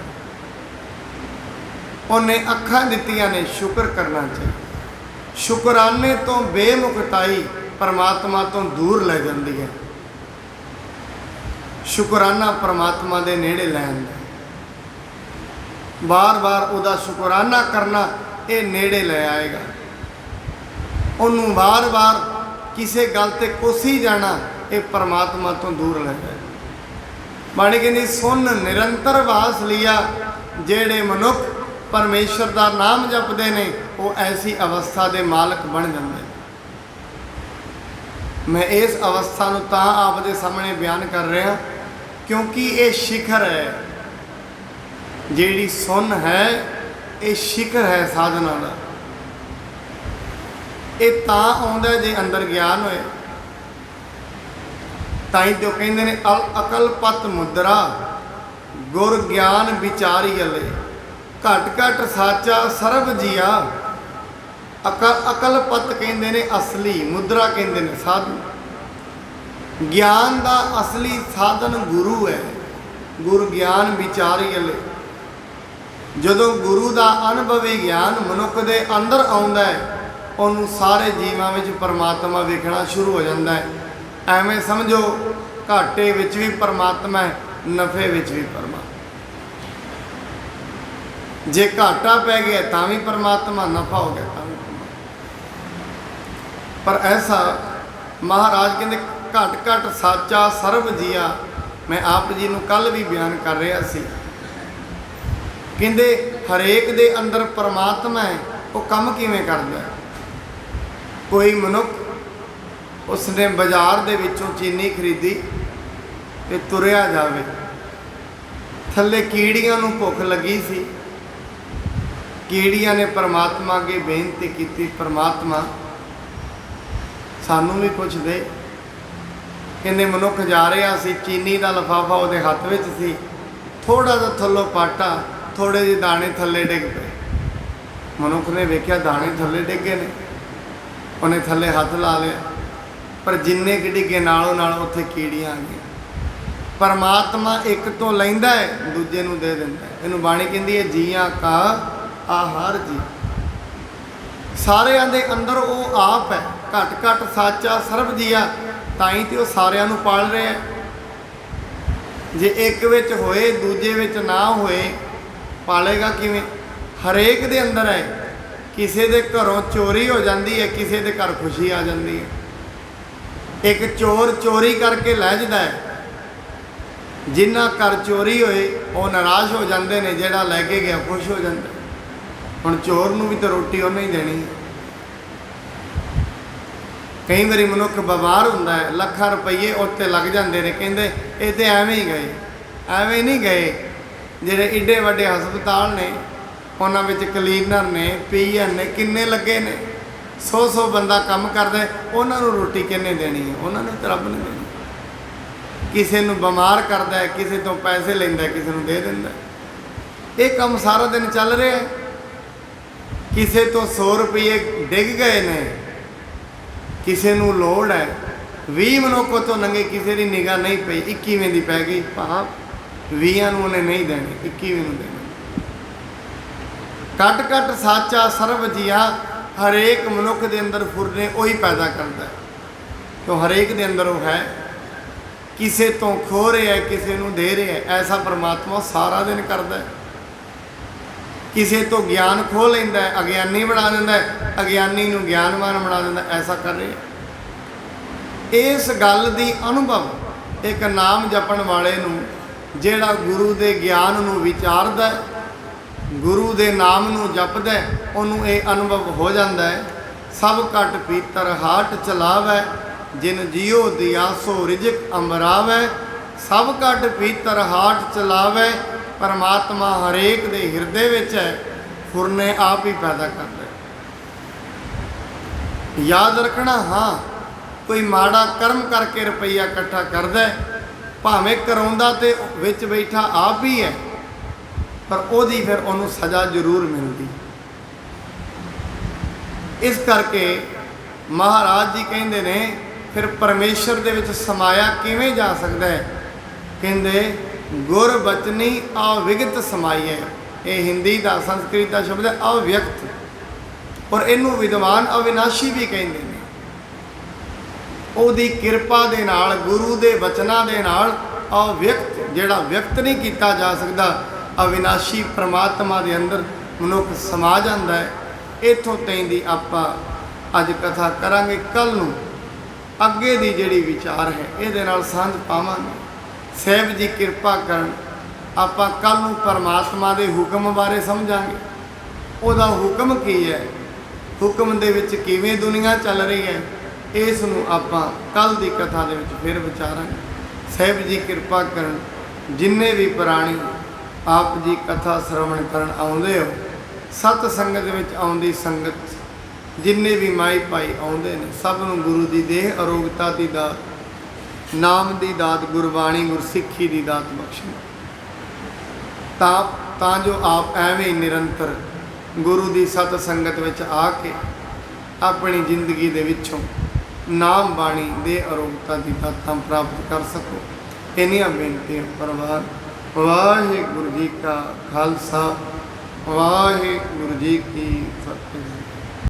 उन्हें अखां दित्तियां ने, शुक्र करना चाहिए। शुकराने तो बेमुखताई परमात्मा तो दूर ले जाती है। शुकराना परमात्मा के नेड़े लै आंदा। बार बार उहदा शुकराना करना ये नेड़े ले आएगा। उन्होंने बार बार किसी गल ते कोसी जाना ये परमात्मा तो दूर ले जाएगा। बाणी कहती सुन निरंतर वास लिया, जेड़े मनुख परमेश्वर का नाम जपते हैं वो ऐसी अवस्था के मालक बन जाते। मैं इस अवस्था को तां आपके सामने बयान कर रहा क्योंकि ये शिखर है, जिहड़ी सुन है ये शिखर है साधना का। ये तां आउंदा जे अंदर ज्ञान होए। ताई तो कहते हैं अकल पत मुद्रा गुर ज्ञान विचारी अले, घट घट साचा सरब जिया। अकल पत कहते हैं असली, मुद्रा कहते हैं साधन। ज्ञान का असली साधन गुरु है। गुरु ज्ञान विचारी अले, जदों गुरु का अनुभवी ज्ञान मनुख के अंदर आउंदा है उन्होंने सारे जीवां विच परमात्मा वेखना शुरू हो जाता है। एवें समझो घाटे विच भी परमात्मा है, नफे विच भी परमात्मा। जे घाटा पै गया तां भी परमात्मा, नफा हो गया तां भी परमात्मा। पर ऐसा महाराज कहते घट घट साचा सरब जिया। मैं आप जी नूं कल भी बयान कर रहा सी, कहते हरेक दे अंदर परमात्मा है, वो कम किवें करदा है। कोई मनुख उसने बाजार दे विचों चीनी खरीदी ते तुरिया जावे, थल्ले कीड़ियां नूं भुख लगी सी। कीड़ियां ने परमात्मा अगे बेनती की, परमात्मा सानू भी कुछ दे। कहने मनुख जा रहा सी, चीनी का लिफाफा उसके हथ में सी, थोड़ा जिहा थल्लों पाटा, थोड़े जे दाने थल्ले डिग पे। मनुख ने वेख्या दाने थल्ले डिगे ने, उन्हें थल्ले हथ ला लिया, पर जिन्ने कि डिगे नालों नाल उत्थे कीड़ियां आ गई। परमात्मा एक तो लैंदा है, दूजे नूं दे दिंदा है। इहनूं बाणी कहंदी है जियां का आहार जी। सारिਆਂ ਦੇ अंदर वो आप है, घट घट साचा सरब जिया। ताई तो सारिਆਂ ਨੂੰ पाल रहा है। जे एक विच होए दूजे विच ना होए पालेगा किवें? हरेक दे अंदर है। किसी दे घरों चोरी हो जाती है, किसी दे घर खुशी आ जाती है। एक चोर चोरी करके लै जाता है, जिन्ना घर चोरी होए वो नाराज़ हो जाते हैं, जिहड़ा लैके गया खुश हो जाता है। हुण चोर नूं भी तो रोटी उन्हें ही देनी है। कई बारी मनुख बीमार हुंदा है, लाखां रुपये उत्ते लग जाते हैं, कहते ये तो एवें ही गए। एवें नहीं गए। जिहड़े एडे वड्डे हस्पताल ने उन्हां विच क्लीनर ने, पीएन ने, किन्ने लगे ने, 100 बंदा काम करदा है, उन्हां नूं रोटी किन्ने देनी है? उन्होंने तो रब ने देनी। किसी नूं बीमार करदा है, किसी तो पैसे लैंदा है, किसी नूं दे दिंदा है। ये काम सारा दिन चल रहा है। किसी तो 100 रुपये डिग गए ने, किसी नूं लोड़ है, 20 मनुख तो नंगे, किसी की निगाह नहीं पई, 21वें दी पै गई। पाप 20 नूं उन्हें नहीं देने, 21वें नूं देने। घट घट साचा सरब जिया। हरेक मनुख के अंदर फुरने वही पैदा करता है। तो हरेक के अंदर वो है। किसी तो खो रहा है, किसी को दे रहा है। ऐसा परमात्मा सारा दिन करता है। किसी तो ज्ञान खो लेंदा है, अज्ञानी बना देंदा है, अज्ञानी नूं ज्ञानवान बना देंदा है। ऐसा कर रहे हैं। इस गल दी अनुभव एक नाम जपण वाले नूं, जिहड़ा गुरु दे ज्ञान नूं विचारदा है, गुरु दे नाम नूं जपदा है, उहनूं ये अनुभव हो जाता है। सब घट पीतर हाट चलावै, जिन जियो दिया सो रिजक अंबरावै। सब घट पीतर हाट चलावै, परमात्मा हरेक दे हिरदे विच है, फुरने आप ही पैदा करता है। याद रखना, हाँ कोई माड़ा कर्म करके रुपया इकट्ठा करदा है, भावें कराउंदा ते विच बैठा आप ही है, पर ओदी फिर उन्होंने सज़ा जरूर मिलती। इस करके महाराज जी कहते ने फिर परमेश्वर दे विच समाया किवें जा सकता है। कहते गुर बचनी अविगत समाई है। ये हिंदी का संस्कृत का शब्द है अव्यक्त, और इनू विद्वान अविनाशी भी कहते हैं। ओदी किरपा दे नाल, गुरु दे बचना दे नाल अव्यक्त, जिहड़ा व्यक्त नहीं किया जा सकता, अविनाशी परमात्मा के अंदर मनुख समा जाता है। इत्थों तई दी आपां अज कथा करांगे। कल नूं अगे दी जिहड़ी विचार है इहदे नाल सांझ पावांगे। साहिब जी किरपा करन, आपां कल नूं परमात्मा दे हुक्म बारे समझांगे। उहदा हुक्म की है, हुक्म दे विच किवें दुनिया चल रही है, इस नूं आपां कल दी कथा दे विच फिर विचारांगे। साहिब जी किरपा करन, जिन्ने भी प्राणी आप जी कथा श्रवण करन आउंदे हो, सत संगत विच आउंदी संगत जिन्ने भी माई भाई आउंदे ने, सब नूं गुरु दी देह अरोगता दी दात, नाम दी दात, गुरबाणी गुरसिੱਖੀ दी दात बख्शे, तां जो आप एवें निरंतर गुरु दी सत संगत विच आके अपनी जिंदगी दे विचों नाम बाणी दे अरोगता दी दातां प्राप्त कर सको। इन्हियां बेनतियां परवान। वाहिगुरू जी का खालसा, वाहिगुरू जी की फतेह।